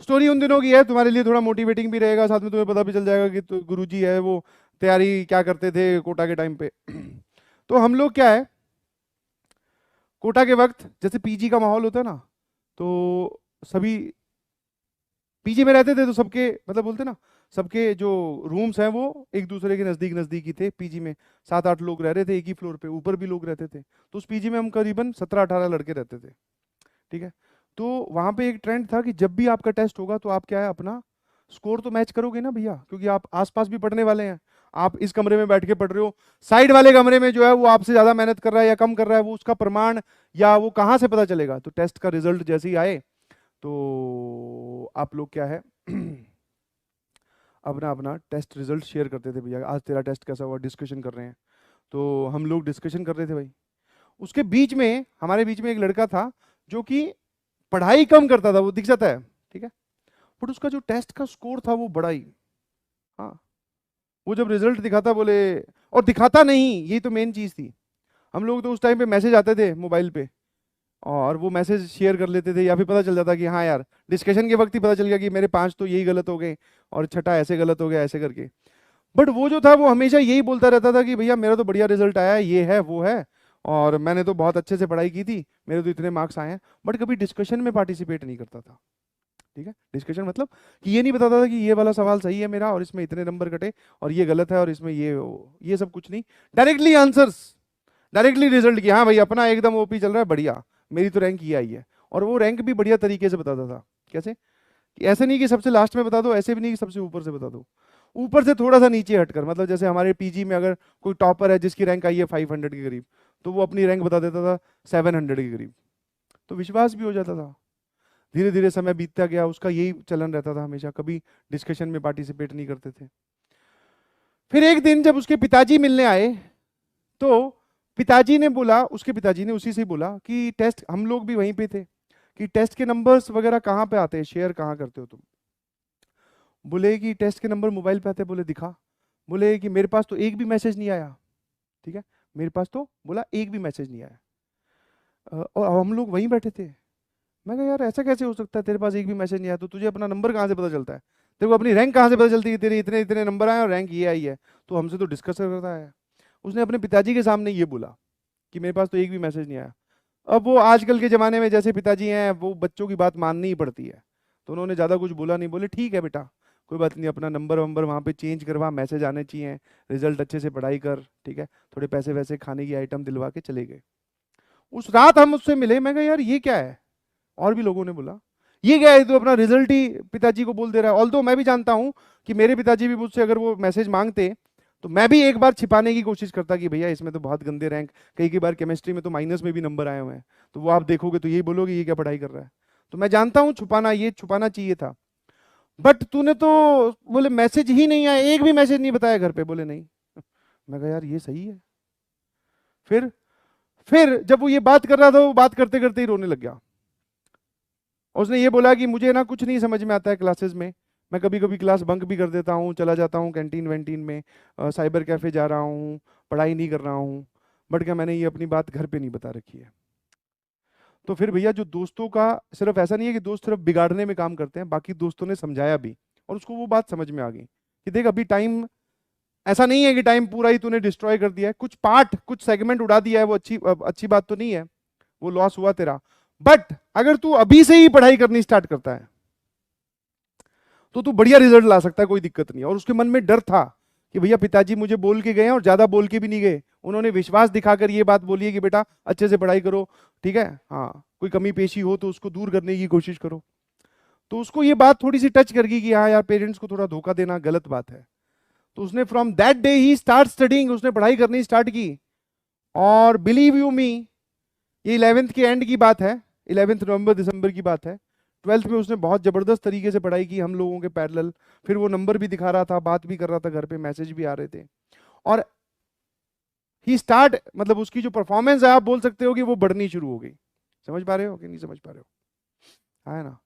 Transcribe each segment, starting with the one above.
Story उन दिनों की है, तुम्हारे लिए थोड़ा मोटिवेटिंग भी रहेगा, साथ में तुम्हें पता भी चल जाएगा कि तो गुरुजी है वो तैयारी क्या करते थे कोटा के टाइम पे। तो हम लोग क्या है, कोटा के वक्त जैसे पीजी का माहौल होता है ना, तो सभी पीजी में रहते थे, तो सबके मतलब बोलते ना, सबके जो रूम्स हैं वो एक दूसरे के नज़दीक नज़दीक ही थे। पीजी में 7-8 लोग रह रहे थे एक ही फ्लोर पे, ऊपर भी लोग रहते थे। तो उस पीजी में हम करीबन 17-18 लड़के रहते थे। ठीक है। तो वहां पे एक ट्रेंड था कि जब भी आपका टेस्ट होगा तो आप क्या है, अपना स्कोर तो मैच करोगे ना भैया, क्योंकि आप आसपास भी पढ़ने वाले हैं। आप इस कमरे में बैठ के पढ़ रहे हो, साइड वाले कमरे में जो है वो आपसे ज्यादा मेहनत कर रहा है या कम कर रहा है, वो उसका प्रमाण या वो कहाँ से पता चलेगा। तो टेस्ट का रिजल्ट जैसे ही आए तो आप लोग क्या है अपना अपना टेस्ट रिजल्ट शेयर करते थे, भैया आज तेरा टेस्ट कैसा हुआ, डिस्कशन कर रहे हैं। तो हम लोग डिस्कशन कर रहे थे भाई। उसके बीच में हमारे बीच में एक लड़का था जो कि पढ़ाई कम करता था, वो दिख जाता है, ठीक है, बट उसका जो टेस्ट का स्कोर था वो बड़ा ही। हाँ। वो जब रिजल्ट दिखाता बोले, और दिखाता नहीं, यही तो मेन चीज थी। हम लोग तो उस टाइम पे मैसेज आते थे मोबाइल पे, और वो मैसेज शेयर कर लेते थे, या फिर पता चल जाता कि हाँ यार, डिस्कशन के वक्त ही पता चल गया कि मेरे 5 तो यही गलत हो गए और छठा ऐसे गलत हो गया, ऐसे करके। बट वो जो था वो हमेशा यही बोलता रहता था कि भैया मेरा तो बढ़िया रिजल्ट आया है, ये है वो है, और मैंने तो बहुत अच्छे से पढ़ाई की थी, मेरे तो इतने मार्क्स आए हैं। बट कभी डिस्कशन में पार्टिसिपेट नहीं करता था। ठीक है, डिस्कशन मतलब कि ये नहीं बताता था कि ये वाला सवाल सही है मेरा और इसमें इतने नंबर कटे, और ये गलत है और इसमें ये सब कुछ नहीं। डायरेक्टली आंसर्स, डायरेक्टली रिजल्ट की, हाँ भाई अपना एकदम ओपी चल रहा है, बढ़िया, मेरी तो रैंक ये आई है। और वो रैंक भी बढ़िया तरीके से बताता था। कैसे कि ऐसे नहीं कि सबसे लास्ट में बता दो, ऐसे भी नहीं कि सबसे ऊपर से बता दो, ऊपर से थोड़ा सा नीचे हटकर, मतलब जैसे हमारे पीजी में अगर कोई टॉपर है जिसकी रैंक आई है 500 के करीब, तो वो अपनी रैंक बता देता था 700 के करीब, तो विश्वास भी हो जाता था। धीरे धीरे समय बीतता गया, उसका यही चलन रहता था, हमेशा कभी डिस्कशन में पार्टिसिपेट नहीं करते थे। फिर एक दिन जब उसके पिताजी मिलने आए, तो पिताजी ने बोला, उसके पिताजी ने उसी से ही बोला कि टेस्ट, हम लोग भी वहीं पे थे, कि टेस्ट के नंबर्स वगैरह कहाँ पे आते हैं, शेयर कहाँ करते हो तुम। बोले कि टेस्ट के नंबर मोबाइल पे आते हैं। बोले दिखा। बोले कि मेरे पास तो एक भी मैसेज नहीं आया। ठीक है, मेरे पास तो बोला एक भी मैसेज नहीं आया। और हम लोग वहीं बैठे थे। मैं कहा यार ऐसा कैसे हो सकता है, तेरे पास एक भी मैसेज नहीं आया तो तुझे अपना नंबर कहाँ से पता चलता है, तेरे को अपनी रैंक कहाँ से पता चलती है कि तेरे इतने इतने नंबर आए और रैंक ये आई है, तो हमसे तो डिस्कस करता है। उसने अपने पिताजी के सामने ये बोला कि मेरे पास तो एक भी मैसेज नहीं आया। अब वो आजकल के ज़माने में जैसे पिताजी हैं, वो बच्चों की बात माननी ही पड़ती है, तो उन्होंने ज़्यादा कुछ बोला नहीं, बोले ठीक है बेटा, कोई बात नहीं, अपना नंबर वंबर वहाँ पे चेंज करवा, मैसेज आने चाहिए, रिजल्ट अच्छे से पढ़ाई कर, ठीक है, थोड़े पैसे वैसे खाने की आइटम दिलवा के चले गए। उस रात हम उससे मिले, मैं कहा यार ये क्या है, और भी लोगों ने बोला ये क्या है, तो अपना रिजल्ट ही पिताजी को बोल दे रहा है। ऑल्दो मैं भी जानता हूँ कि मेरे पिताजी भी मुझसे अगर वो मैसेज मांगते तो मैं भी एक बार छिपाने की कोशिश करता कि भैया इसमें तो बहुत गंदे रैंक, कई कई बार केमिस्ट्री में तो माइनस में भी नंबर आए हुए हैं, तो वो आप देखोगे तो यही बोलोगे ये क्या पढ़ाई कर रहा है। तो मैं जानता हूँ छुपाना, ये छुपाना चाहिए था। बट तूने तो, बोले मैसेज ही नहीं आया, एक भी मैसेज नहीं बताया घर पे। बोले नहीं। मैं कहा यार ये सही है। फिर फिर जब वो ये बात कर रहा था, वो बात करते करते ही रोने लग गया। उसने ये बोला कि मुझे ना कुछ नहीं समझ में आता है क्लासेस में, मैं कभी कभी क्लास बंक भी कर देता हूँ, चला जाता हूँ कैंटीन वैंटीन में, साइबर कैफ़े जा रहा हूँ, पढ़ाई नहीं कर रहा हूँ, बट क्या मैंने ये अपनी बात घर पे नहीं बता रखी है। तो फिर भैया जो दोस्तों का, सिर्फ ऐसा नहीं है कि दोस्त सिर्फ बिगाड़ने में काम करते हैं, बाकी दोस्तों ने समझाया भी, और उसको वो बात समझ में आ गई कि देख अभी टाइम, ऐसा नहीं है कि टाइम पूरा ही तूने डिस्ट्रॉय कर दिया है, कुछ पार्ट कुछ सेगमेंट उड़ा दिया है, वो अच्छी बात तो नहीं है, वो लॉस हुआ तेरा। बट अगर तू अभी से ही पढ़ाई करनी स्टार्ट करता है तो तू बढ़िया रिजल्ट ला सकता है, कोई दिक्कत नहीं। और उसके मन में डर था कि भैया पिताजी मुझे बोल के गए हैं और ज्यादा बोल के भी नहीं गए, उन्होंने विश्वास दिखाकर ये बात बोली है कि बेटा अच्छे से पढ़ाई करो, ठीक है, हाँ कोई कमी पेशी हो तो उसको दूर करने की कोशिश करो। तो उसको ये बात थोड़ी सी टच कर गई कि हाँ यार पेरेंट्स को थोड़ा धोखा देना गलत बात है। तो उसने from that day he start studying, उसने पढ़ाई करनी स्टार्ट की। और बिलीव यू मी, ये 11th के एंड की बात है, 11th नवंबर दिसंबर की बात है। 12th में उसने बहुत जबरदस्त तरीके से पढ़ाई की हम लोगों के पैरेलल। फिर वो नंबर भी दिखा रहा था, बात भी कर रहा था, घर पे मैसेज भी आ रहे थे। और ही स्टार्ट, मतलब उसकी जो परफॉर्मेंस है आप बोल सकते हो कि वो बढ़नी शुरू हो गई। समझ पा रहे हो कि नहीं समझ पा रहे हो, है ना।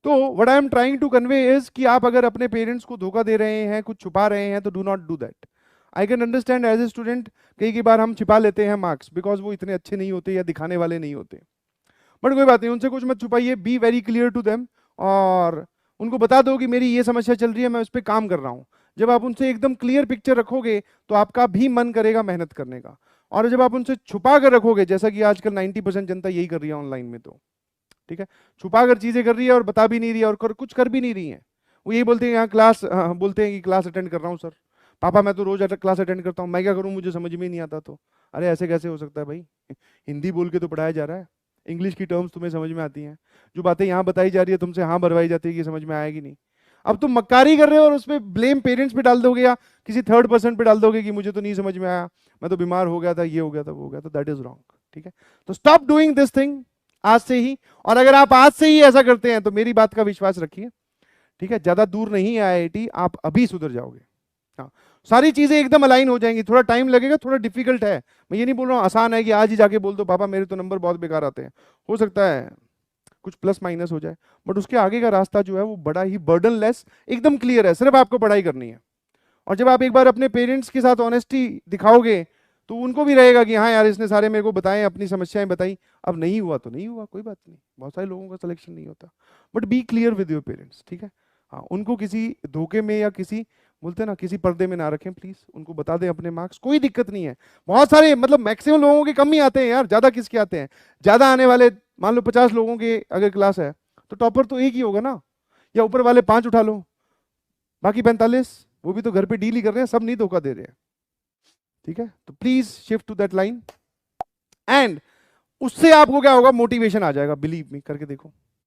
तो what I am trying to convey is कि आप अगर अपने पेरेंट्स को धोखा दे रहे हैं, कुछ छुपा रहे हैं, तो do not do that. I can understand as a student, कई कई बार हम छिपा लेते हैं मार्क्स बिकॉज वो इतने अच्छे नहीं होते या दिखाने वाले नहीं होते, बट कोई बात नहीं, उनसे कुछ मत छुपाइए, be very clear to them. और उनको बता दो कि मेरी ये समस्या चल रही है, मैं उस पर काम कर रहा हूँ। जब आप उनसे एकदम क्लियर पिक्चर रखोगे तो आपका भी मन करेगा मेहनत करने का। और जब आप उनसे छुपा कर रखोगे, जैसा कि आजकल 90% जनता यही कर रही है ऑनलाइन में, तो ठीक है, छुपा कर चीजें कर रही है और बता भी नहीं रही है और कुछ कर भी नहीं रही है। वो यही बोलते हैं यहाँ क्लास, बोलते हैं कि क्लास अटेंड कर रहा हूँ सर। पापा मैं तो रोज क्लास अटेंड करता हूँ, मैं क्या करूँ, मुझे समझ में ही नहीं आता। तो अरे ऐसे कैसे हो सकता है भाई, हिंदी बोल के तो पढ़ाया जा रहा है, इंग्लिश की टर्म्स तुम्हें समझ में आती हैं, जो बातें यहाँ बताई जा रही है तुमसे हाँ भरवाई जाती है कि समझ में आएगी नहीं। अब तुम मक्कारी कर रहे हो और उस पर ब्लेम पेरेंट्स पे डाल दोगे या किसी थर्ड पर्सन पे डाल दोगे कि मुझे तो नहीं समझ में आया, मैं तो बीमार हो गया था, ये हो गया था, वो हो गया, तो दैट इज रॉन्ग। ठीक है, तो स्टॉप डूइंग दिस थिंग आज से ही। और अगर आप आज से ही ऐसा करते हैं तो मेरी बात का विश्वास रखिए, ठीक है, ज्यादा दूर नहीं है आईआईटी, आप अभी सुधर जाओगे। हाँ, सारी चीजें एकदम अलाइन हो जाएंगी। थोड़ा टाइम लगेगा, थोड़ा डिफिकल्ट है, मैं ये नहीं बोल रहा हूँ आसान है कि आज ही जाके बोल दो पापा मेरे तो नंबर बहुत बेकार आते हैं। हो सकता है कुछ प्लस माइनस हो जाए, बट उसके आगे का रास्ता जो है वो बड़ा ही बर्डन लेस, एकदम क्लियर है, सिर्फ आपको पढ़ाई करनी है। और जब आप एक बार अपने पेरेंट्स के साथ ऑनेस्टी दिखाओगे तो उनको भी रहेगा कि हाँ यार इसने सारे मेरे को बताए, अपनी समस्याएं बताई, अब नहीं हुआ तो नहीं हुआ, कोई बात नहीं, बहुत सारे लोगों का सिलेक्शन नहीं होता। But be clear with your parents, ठीक है। हाँ, उनको किसी धोखे में या किसी, बोलते हैं ना, किसी पर्दे में ना रखें प्लीज, उनको बता दें अपने मार्क्स, कोई दिक्कत नहीं है। बहुत सारे, मतलब मैक्सिमम लोगों के कम ही आते हैं यार, ज्यादा किसके आते हैं, ज्यादा आने वाले मान लो 50 लोगों के अगर क्लास है तो टॉपर तो एक ही होगा ना, या ऊपर वाले 5 उठा लो, बाकी 45 वो भी तो घर पे डील ही कर रहे हैं, सब नहीं धोखा दे रहे हैं। ठीक है, तो please shift to that line, and उससे आपको क्या होगा, मोटिवेशन आ जाएगा, बिलीव मी, करके देखो।